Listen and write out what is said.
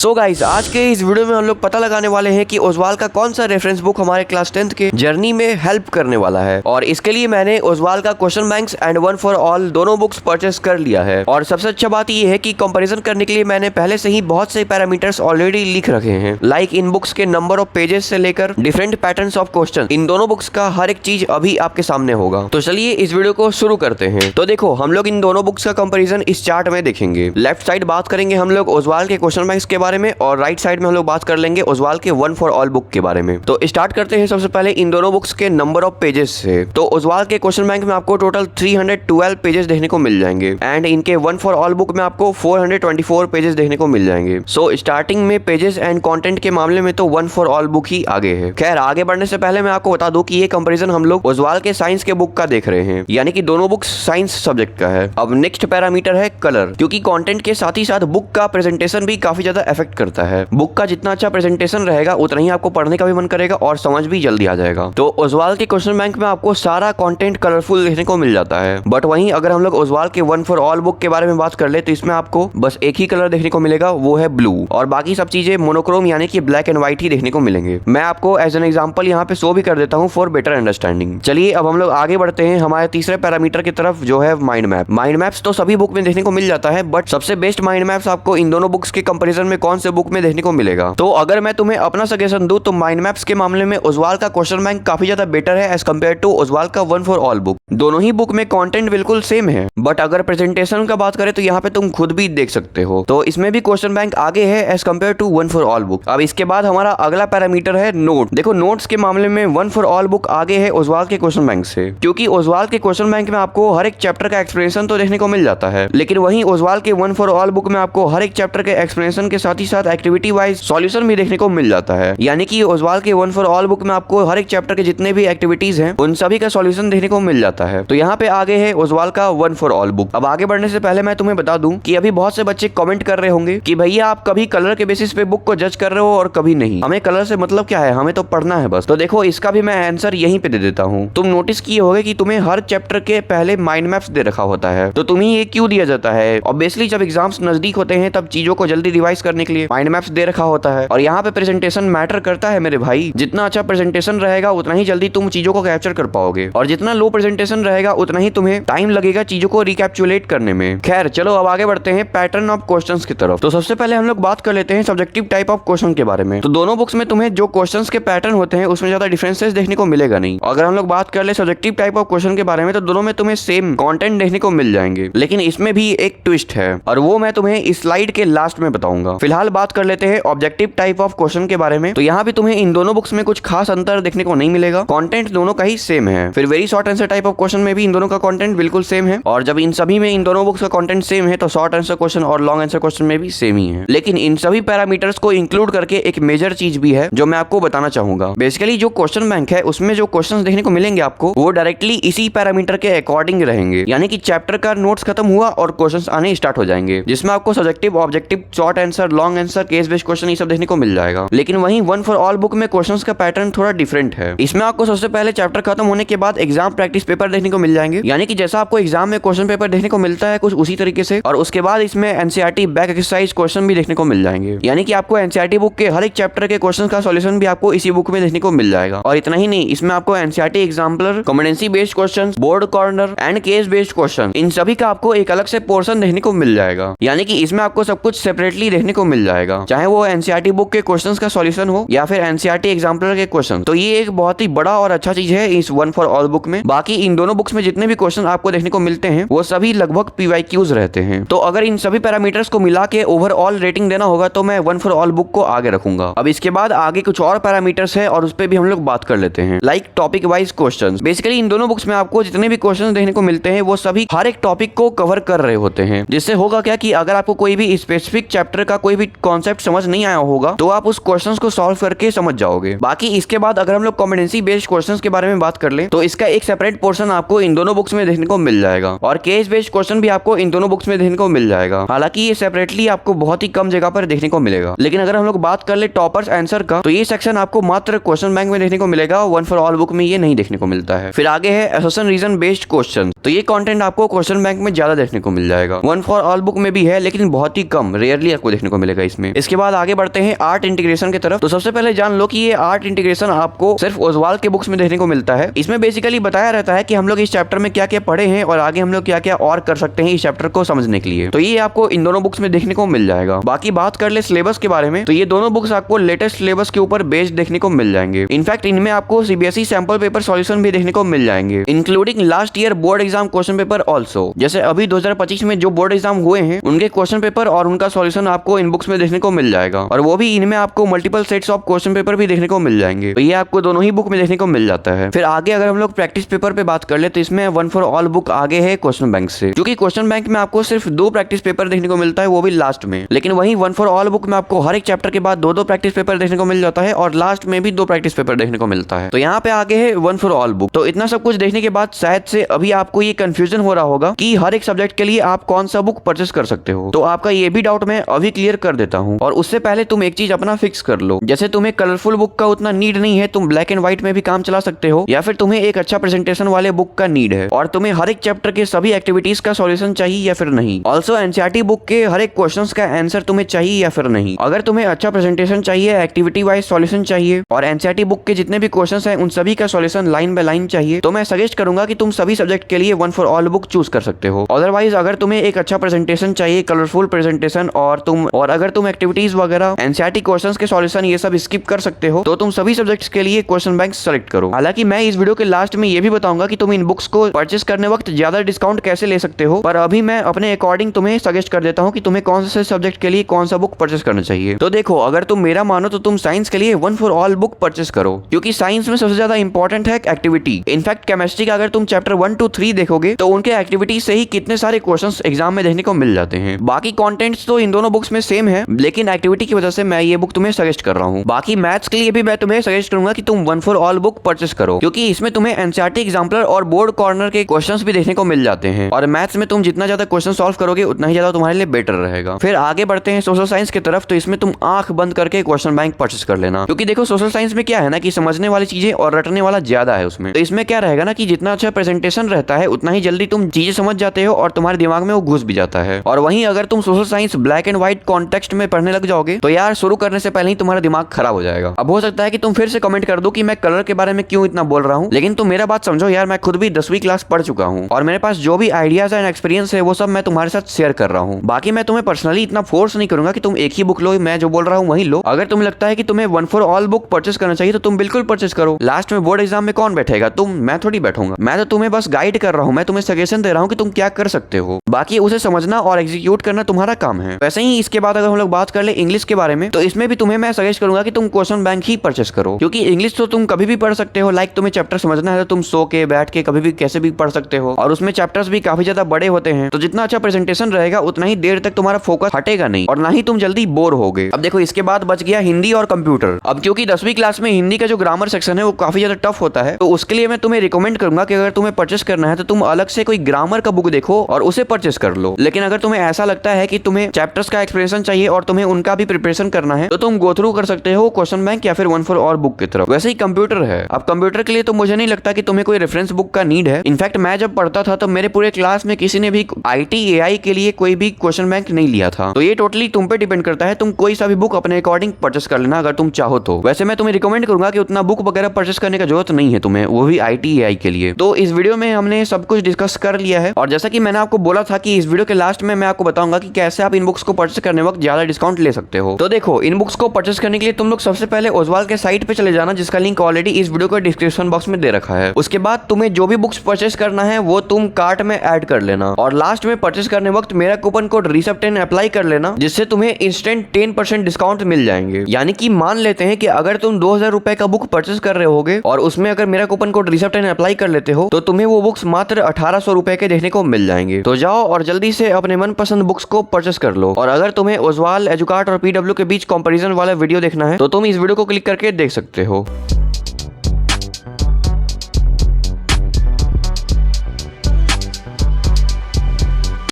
So guys, आज के इस वीडियो में हम लोग पता लगाने वाले हैं कि ओजवाल का कौन सा रेफरेंस बुक हमारे क्लास 10th के जर्नी में हेल्प करने वाला है। और इसके लिए मैंने ओजवाल का question banks and one for all दोनों बुक्स परचेस कर लिया है। और सबसे अच्छा बात ये है कि कंपैरिजन करने के लिए मैंने पहले से ही बहुत से पैरामीटर्स ऑलरेडी लिख रखे हैं, लाइक इन बुक्स के नंबर ऑफ पेजेस से लेकर डिफरेंट पैटर्न्स ऑफ क्वेश्चन। इन दोनों बुक्स का हर एक चीज अभी आपके सामने होगा। तो चलिए इस वीडियो को शुरू करते हैं। तो देखो, हम लोग इन दोनों बुक्स का कंपेरिजन इस चार्ट में देखेंगे। लेफ्ट साइड बात करेंगे हम लोग ओजवाल के क्वेश्चन बैंक्स के बारे में, और राइट साइड में हम लोग बात कर लेंगे ओजवाल के वन फॉर ऑल बुक के बारे में। तो स्टार्ट करते हैं सबसे पहले इन दोनों बुक्स के नंबर ऑफ पेजेस से। तो ओजवाल के क्वेश्चन बैंक में आपको टोटल 312 पेजेस देखने को मिल जाएंगे, एंड इनके वन फॉर ऑल बुक में आपको 424 पेजेस देखने को मिल जाएंगे। सो स्टार्टिंग में पेजेस एंड कंटेंट के मामले में तो वन फॉर ऑल बुक ही आगे है। खैर, आगे बढ़ने से पहले मैं आपको बता दूं कि ये कंपैरिजन हम लोग ओजवाल के साइंस के बुक का देख रहे हैं, यानी कि दोनों बुक्स साइंस सब्जेक्ट का है। अब नेक्स्ट पैरामीटर है कलर, क्योंकि कंटेंट के साथ ही साथ बुक का प्रेजेंटेशन भी काफी ज्यादा इफेक्ट करता है। बुक का जितना अच्छा प्रेजेंटेशन रहेगा उतना ही आपको पढ़ने का भी मन करेगा और समझ भी जल्दी आ जाएगा। तो ओजवाल के क्वेश्चन बैंक में आपको सारा कंटेंट कलरफुल देखने को मिल जाता है। बट वहीं अगर हम लोग ओजवाल के वन फॉर ऑल बुक के बारे में बात कर ले तो इसमें आपको बस एक ही कलर देखने को मिलेगा, वो है ब्लू, और बाकी सब चीजें मोनोक्रोम यानी कि ब्लैक एंड व्हाइट ही देखने को मिलेंगे। मैं आपको एज एन एग्जांपल यहाँ पे शो भी कर देता हूँ फॉर बेटर अंडरस्टैंडिंग। चलिए अब हम लोग आगे बढ़ते हैं हमारे तीसरे पैरामीटर की तरफ, जो है माइंड मैप। माइंड मैप्स तो सभी बुक में देखने को मिल जाता है, बट सबसे बेस्ट माइंड मैप्स आपको इन दोनों बुक्स के कंपैरिजन में कौन से बुक में देखने को मिलेगा। तो अगर मैं तुम्हें अपना सजेशन दूं तो माइंड मैप्स के मामले में ओजवाल का क्वेश्चन बैंक काफी ज्यादा बेटर है एज कम्पेयर टू ओजवाल का वन फॉर ऑल बुक। दोनों ही बुक में कंटेंट बिल्कुल सेम है, बट अगर प्रेजेंटेशन का बात करें तो यहाँ पे तुम खुद भी देख सकते हो, तो इसमें भी क्वेश्चन बैंक आगे है as compare to one for all book. अब इसके बाद हमारा अगला पैरामीटर है नोट। देखो, नोट्स के मामले में वन फॉर ऑल बुक आगे है ओजवाल के क्वेश्चन बैंक से, क्योंकि ओजवाल के क्वेश्चन बैंक में आपको हर एक चैप्टर का एक्सप्लेनेशन तो देखने को मिल जाता है, लेकिन वहीं ओजवाल के वन फॉर ऑल बुक में आपको हर एक चैप्टर के एक्सप्लेनेशन के साथ ही साथ एक्टिविटी वाइज सॉल्यूशन भी देखने को मिल जाता है। यानी कि ओजवाल के वन फॉर ऑल बुक में आपको हर एक चैप्टर के जितने भी एक्टिविटीज हैं उन सभी का सॉल्यूशन देखने को मिल जाता है। तो यहाँ पे आगे है ओजवाल का वन फॉर ऑल बुक। अब आगे बढ़ने से पहले मैं तुम्हें बता दूं कि अभी बहुत से बच्चे कमेंट कर रहे होंगे कि भैया आप कभी कलर के बेसिस पे बुक को जज कर रहे हो और कभी नहीं, हमें कलर से मतलब क्या है, हमें तो पढ़ना है बस। तो देखो, इसका भी मैं आंसर यहीं पे दे देता हूँ। तुम नोटिस किए होगे कि तुम्हें हर चैप्टर के पहले माइंड मैप्स दे रखा होता है, तो तुम्हें ये क्यों दिया जाता है? ऑब्वियसली जब एग्जाम्स नजदीक होते हैं तब चीजों को जल्दी रिवाइज करने के लिए माइंड मैप्स दे रखा होता है। और यहाँ पे प्रेजेंटेशन मैटर करता है मेरे भाई। जितना अच्छा प्रेजेंटेशन रहेगा उतना ही जल्दी तुम चीजों को कैप्चर कर पाओगे, और जितना लो प्रेजेंटेशन रहेगा उतना ही तुम्हें टाइम लगेगा चीजों को रिकैप्चुलेट करने में। खैर चलो अब आगे बढ़ते हैं पैटर्न ऑफ क्वेश्चंस की तरफ। तो सबसे पहले हम लोग बात कर लेते हैं सब्जेक्टिव टाइप ऑफ क्वेश्चन के बारे में। तो दोनों बुक्स में तुम्हें जो क्वेश्चंस के पैटर्न होते हैं उसमें ज्यादा डिफरेंसेस देखने को मिलेगा नहीं। अगर हम लोग बात कर ले सब्जेक्टिव टाइप ऑफ क्वेश्चन के बारे में तो दोनों में तुम्हें सेम कंटेंट देखने को मिल जाएंगे, लेकिन इसमें भी एक ट्विस्ट है, और वो मैं तुम्हें इस स्लाइड के लास्ट में बताऊंगा। फिलहाल बात कर लेते हैं ऑब्जेक्टिव टाइप ऑफ क्वेश्चन के बारे में। तो यहाँ भी तुम्हें इन दोनों बुक्स में कुछ खास अंतर देखने को नहीं मिलेगा, कंटेंट दोनों का ही सेम है। फिर very short answer type of question में भी इन दोनों का कंटेंट बिल्कुल सेम है, और जब इन सभी में इन दोनों बुक्स का कंटेंट सेम है तो शॉर्ट आंसर क्वेश्चन और लॉन्ग आंसर क्वेश्चन में भी सेम ही है। लेकिन इन सभी पैरामीटर्स को इंक्लूड करके एक मेजर चीज भी है जो मैं आपको बताना चाहूंगा। बेसिकली जो क्वेश्चन बैंक है उसमें जो क्वेश्चन देखने को मिलेंगे आपको वो डायरेक्टली इसी पैरामीटर के अकॉर्डिंग रहेंगे, यानी कि चैप्टर का नोट्स खत्म हुआ और क्वेश्चन आने स्टार्ट हो जाएंगे, जिसमें आपको subjective, objective, short answer, long answer, case based question ये सब देखने को मिल जाएगा। लेकिन वहीं वन फॉर ऑल बुक में क्वेश्चंस का पैटर्न थोड़ा डिफरेंट है। इसमें आपको सबसे पहले चैप्टर खत्म होने के बाद एग्जाम प्रैक्टिस पेपर देखने को मिल जाएंगे, यानी कि जैसा आपको एग्जाम में क्वेश्चन पेपर देखने को मिलता है कुछ उसी तरीके से, और उसके बाद इसमें एनसीईआरटी बैक एक्सरसाइज क्वेश्चन भी देखने को मिल जाएंगे, यानी कि आपको एनसीईआरटी बुक के हर एक चैप्टर के क्वेश्चन का सॉल्यूशन भी आपको इसी बुक में देखने को मिल जाएगा। और इतना ही नहीं, इसमें आपको NCERT exemplar, competency based question, board corner and case based question, इन सभी का आपको एक अलग से पोर्शन देखने को मिल जाएगा, यानी कि इसमें आपको सब कुछ सेपरेटली देखने को मिल जाएगा, चाहे वो एनसीईआरटी बुक के क्वेश्चंस का सॉल्यूशन हो या फिर एनसीईआरटी एग्जाम्पलर के क्वेश्चन। तो ये एक बहुत ही बड़ा और अच्छा चीज है इस वन फॉर ऑल बुक में। बाकी इन दोनों बुक्स में जितने भी क्वेश्चन आपको देखने को मिलते हैं वो सभी लगभग पीवाईक्यूज रहते हैं। तो अगर इन सभी पैरामीटर्स को मिला के ओवरऑल रेटिंग देना होगा तो मैं वन फॉर ऑल बुक को आगे रखूंगा। अब इसके बाद आगे कुछ और पैरामीटर्स है और उस पर भी हम लोग बात कर लेते हैं, like topic wise question. Basically इन दोनों बुक्स में आपको जितने भी क्वेश्चन देखने को मिलते हैं वो सभी हर एक टॉपिक को कवर कर रहे होते हैं, जिससे होगा क्या कि अगर आपको कोई भी स्पेसिफिक चैप्टर का कोई भी कॉन्सेप्ट समझ नहीं आया होगा तो आप उस क्वेश्चन को सॉल्व करके समझ जाओगे। बाकी इसके बाद अगर हम लोग कॉम्पिटेंसी बेस्ड क्वेश्चंस के बारे में बात कर ले तो इसका एक सेपरेट पोर्शन आपको इन दोनों बुक्स में देखने को मिल जाएगा, और केस बेस्ड क्वेश्चन भी आपको इन दोनों बुक्स में देखने को मिल जाएगा। हालांकि ये सेपरेटली आपको बहुत ही कम जगह पर देखने को मिलेगा, लेकिन अगर हम लोग बात कर ले टॉपर्स आंसर का तो ये सेक्शन आपको मात्र क्वेश्चन बैंक में देखने को मिलेगा, वन फॉर ऑल बुक में ये नहीं देखने को मिलता है। फिर आगे है असर्शन रीजन बेस्ड क्वेश्चन। तो ये कंटेंट आपको क्वेश्चन बैंक में ज्यादा देखने को मिल जाएगा, वन फॉर ऑल बुक में भी है लेकिन बहुत ही कम, रेयरली आपको देखने को मिलेगा। मिलेगा इसमें। इसके बाद आगे बढ़ते हैं आर्ट इंटीग्रेशन की तरफ। तो सबसे पहले जान लो कि ये आर्ट इंटीग्रेशन आपको सिर्फ ओजवाल के बुक्स में देखने को मिलता है। इसमें बेसिकली बताया रहता है कि हम लोग इस चैप्टर में क्या क्या पढ़े हैं और आगे हम लोग क्या क्या और कर सकते हैं इस चैप्टर को समझने के लिए। तो ये आपको इन दोनों बुक्स में देखने को मिल जाएगा। बाकी बात कर ले सिलेबस के बारे में, तो ये दोनों बुक्स आपको लेटेस्ट सिलेबस के ऊपर बेस्ड देखने को मिल जाएंगे। इनफैक्ट इनमें आपको सीबीएसई सैंपल पेपर सॉल्यूशन भी देखने को मिल जाएंगे, including last year board exam question paper also. जैसे अभी 2025 में जो बोर्ड एग्जाम हुए हैं उनके क्वेश्चन पेपर और उनका सॉल्यूशन आपको इन बुक्स में देखने को मिल जाएगा, और वो भी इनमें आपको multiple sets of question paper भी देखने को मिल जाएंगे। तो ये आपको दोनों ही बुक में देखने को मिल जाता है। फिर आगे अगर हम लोग प्रैक्टिस पेपर पे बात कर ले तो इसमें वन फॉर ऑल बुक आगे है क्वेश्चन बैंक से, क्योंकि क्वेश्चन बैंक में आपको सिर्फ 2 प्रैक्टिस पेपर देखने को मिलता है, वो भी लास्ट में। लेकिन वहीं वन फॉर ऑल बुक में आपको हर एक चैप्टर के बाद 2-2 प्रैक्टिस पेपर देखने को मिल जाता है और लास्ट में भी 2 प्रैक्टिस पेपर देखने को मिलता है। तो यहाँ पे आगे है वन फॉर ऑल बुक। तो इतना सब कुछ देखने के बाद शायद से अभी आपको ये कंफ्यूजन हो रहा होगा कि हर एक सब्जेक्ट के लिए आप कौन सा बुक परचेस कर सकते हो। तो आपका ये भी डाउट मैं अभी क्लियर कर देता हूँ। और उससे पहले तुम एक चीज अपना फिक्स कर लो, जैसे तुम्हें कलरफुल बुक का उतना नीड नहीं है, तुम ब्लैक एंड व्हाइट में भी काम चला सकते हो, या फिर तुम्हें एक अच्छा प्रेजेंटेशन वाले बुक का नीड है और तुम्हें हर एक चैप्टर के सभी एक्टिविटीज का सॉल्यूशन चाहिए या फिर नहीं। ऑल्सो एनसीईआरटी बुक के हर एक क्वेश्चन का आंसर तुम्हें चाहिए या फिर नहीं। अगर तुम्हें अच्छा प्रेजेंटेशन चाहिए, एक्टिविटी वाइज सॉल्यूशन चाहिए और एनसीईआरटी बुक के जितने भी क्वेश्चंस हैं उन सभी का सॉल्यूशन लाइन बाय लाइन चाहिए, तो मैं सजेस्ट करूंगा कि तुम सभी सब्जेक्ट के लिए one for all book choose कर सकते हो। अदरवाइज अगर तुम्हें एक अच्छा प्रेजेंटेशन चाहिए, कलरफुल प्रेजेंटेशन, और अगर तुम एक्टिविटीज वगैरह एनसीईआरटी क्वेश्चंस के सॉल्यूशन ये सब स्किप कर सकते हो, तो तुम सभी सब्जेक्ट्स के लिए क्वेश्चन बैंक सेलेक्ट करो। हालांकि मैं इस वीडियो के लास्ट में ये भी बताऊंगा कि तुम इन बुक्स को परचेस करने वक्त ज्यादा डिस्काउंट कैसे ले सकते हो, पर अभी मैं अपने अकॉर्डिंग तुम्हें सजेस्ट कर देता हूँ कि तुम्हें कौन से सब्जेक्ट के लिए कौन सा बुक परचेस करना चाहिए। तो देखो, अगर तुम मेरा मानो तो तुम साइंस के लिए one for all book purchase करो, क्योंकि साइंस में सबसे ज्यादा इंपॉर्टेंट है एक्टिविटी। इनफैक्ट केमिस्ट्री का अगर तुम चैप्टर 1 to 3 देखोगे तो उनके एक्टिविटी से ही कितने सारे क्वेश्चंस एग्जाम में देखने को मिल जाते हैं। बाकी कंटेंट्स तो इन दोनों बुक्स में सेम है, लेकिन एक्टिविटी की वजह से मैं ये बुक तुम्हें सजेस्ट कर रहा हूँ। बाकी मैथ्स के लिए भी मैं तुम्हें सजेस्ट करूंगा कि तुम one for all book purchase करो, क्योंकि इसमें तुम्हें एनसीईआरटी एग्जाम्पलर और बोर्ड कॉर्नर के क्वेश्चंस भी देखने को मिल जाते हैं, और मैथ्स में तुम जितना ज्यादा क्वेश्चन सॉल्व करोगे उतना ही ज्यादा तुम्हारे लिए बेटर रहेगा। फिर आगे बढ़ते हैं सोशल साइंस की तरफ। तो इसमें तुम आंख बंद करके क्वेश्चन बैंक परचेस कर लेना, क्योंकि देखो सोशल साइंस में क्या है ना कि समझने वाली चीजें और रटने वाला ज्यादा है उसमें। तो इसमें क्या रहेगा ना कि जितना अच्छा प्रेजेंटेशन रहता है उतना ही जल्दी तुम चीजें समझ जाते हो और तुम्हारे दिमाग में वो घुस भी जाता है। और वहीं अगर तुम social science black and white context में पढ़ने लग जाओगे तो यार शुरू करने से पहले ही तुम्हारा दिमाग खराब हो जाएगा। अब हो सकता है कि तुम फिर से कमेंट कर दो कि मैं कलर के बारे में क्यों इतना बोल रहा हूँ, लेकिन तुम मेरा बात समझो यार, मैं खुद भी 10वीं क्लास पढ़ चुका हूँ और मेरे पास जो भी आइडियाज एंड एक्सपीरियंस है वो सब मैं तुम्हारे साथ शेयर कर रहा हूँ। बाकी मैं तुम्हें पर्सनली इतना फोर्स नहीं करूंगा कि तुम एक ही बुक लो, मैं जो बोल रहा हूँ वही लो। अगर तुम्हें लगता है कि तुम्हें one for all book purchase करना चाहिए तो तुम बिल्कुल परचेस करो। लास्ट में बोर्ड एग्जाम में कौन बैठेगा? तुम। मैं थोड़ी बैठूंगा। मैं तो तुम्हें बस गाइड कर रहा हूँ, मैं तुम्हें सजेशन दे रहा हूँ कि तुम क्या कर सकते हो, बाकी उसे समझना और एग्जीक्यूट करना तुम्हारा काम है। वैसे ही इसके बाद अगर हम लोग बात कर ले इंग्लिश के बारे में, तो इसमें भी तुम्हें मैं सजेस्ट करूंगा कि तुम क्वेश्चन बैंक ही परचेस करो, क्योंकि इंग्लिश तो तुम कभी भी पढ़ सकते हो। लाइक तुम्हें चैप्टर समझना है तो तुम सो के बैठ के कभी भी कैसे भी पढ़ सकते हो, और उसमें चैप्टर्स भी काफी ज्यादा बड़े होते हैं। तो जितना अच्छा प्रेजेंटेशन रहेगा उतना ही देर तक तुम्हारा फोकस हटेगा नहीं और ना ही तुम जल्दी बोर होगे। अब देखो, इसके बाद बच गया हिंदी और कंप्यूटर। अब क्योंकि 10वीं क्लास में हिंदी का जो ग्रामर सेक्शन है वो काफी ज्यादा टफ होता है, तो उसके लिए मैं तुम्हें रिकमेंड करूंगा कि अगर तुम्हें परचेस करना है तो तुम अलग से कोई ग्रामर का बुक देखो और उसे परचेस कर लो। लेकिन अगर तुम्हें ऐसा लगता है कि तुम्हें चैप्टर्स का एक्सप्लेनेशन चाहिए और तुम्हें उनका भी प्रिपरेशन करना है, तो तुम गो थ्रू कर सकते हो क्वेश्चन बैंक या फिर वन फॉर ऑल बुक की तरफ। वैसे ही कंप्यूटर है। अब कंप्यूटर के लिए तो मुझे नहीं लगता कि तुम्हें कोई रेफरेंस बुक का नीड है। इनफैक्ट मैं जब पढ़ता था तो मेरे पूरे क्लास में किसी ने भी ITAI के लिए कोई भी क्वेश्चन बैंक नहीं लिया था। तो ये टोटली तुम पे डिपेंड करता है, तुम कोई सा भी बुक अपने अकॉर्डिंग परचेस कर लेना अगर तुम चाहो तो। वैसे मैं तुम्हें रिकमेंड करूंगा कि उतना बुक वगैरह परचेस करने का जरूरत नहीं है तुम्हें, वो भी ITAI के लिए। तो इस वीडियो में हमने सब कुछ डिस्कस कर लिया है, और जैसा कि मैंने आपको बोला था कि इस वीडियो के लास्ट में मैं आपको बताऊंगा कि कैसे आप इन बुक्स को परचेस करने वक्त ज्यादा डिस्काउंट ले सकते हो। तो देखो, इन बुक्स को परचेस करने के लिए तुम लोग सबसे पहले ओजवाल के साइट पे चले जाना, जिसका लिंक ऑलरेडी इस वीडियो के डिस्क्रिप्शन बॉक्स में दे रखा है। उसके बाद तुम्हें जो भी बुक्स परचेस करना है वो तुम कार्ट में ऐड कर लेना, और लास्ट में परचेस करने वक्त मेरा कूपन कोड RISAB10 अप्लाई कर लेना, जिससे तुम्हें इंस्टेंट 10% डिस्काउंट मिल जाएंगे। यानी कि मान लेते हैं कि अगर तुम 2000 रुपए का बुक परचेस कर रहे होगे और उसमें अगर मेरा कूपन कोड RISAB10 अप्लाई कर लेते हो तो तुम्हें वो बुक्स मात्र 1800 रुपए के देखने को मिल जाएंगे। तो जाओ और जल्दी से अपने मनपसंद बुक्स को परचेस कर लो। और अगर तुम्हें ओजवाल, एजुकार्ट और PW के बीच कंपैरिजन वाला वीडियो देखना है तो तुम इस वीडियो को क्लिक करके देख सकते हो।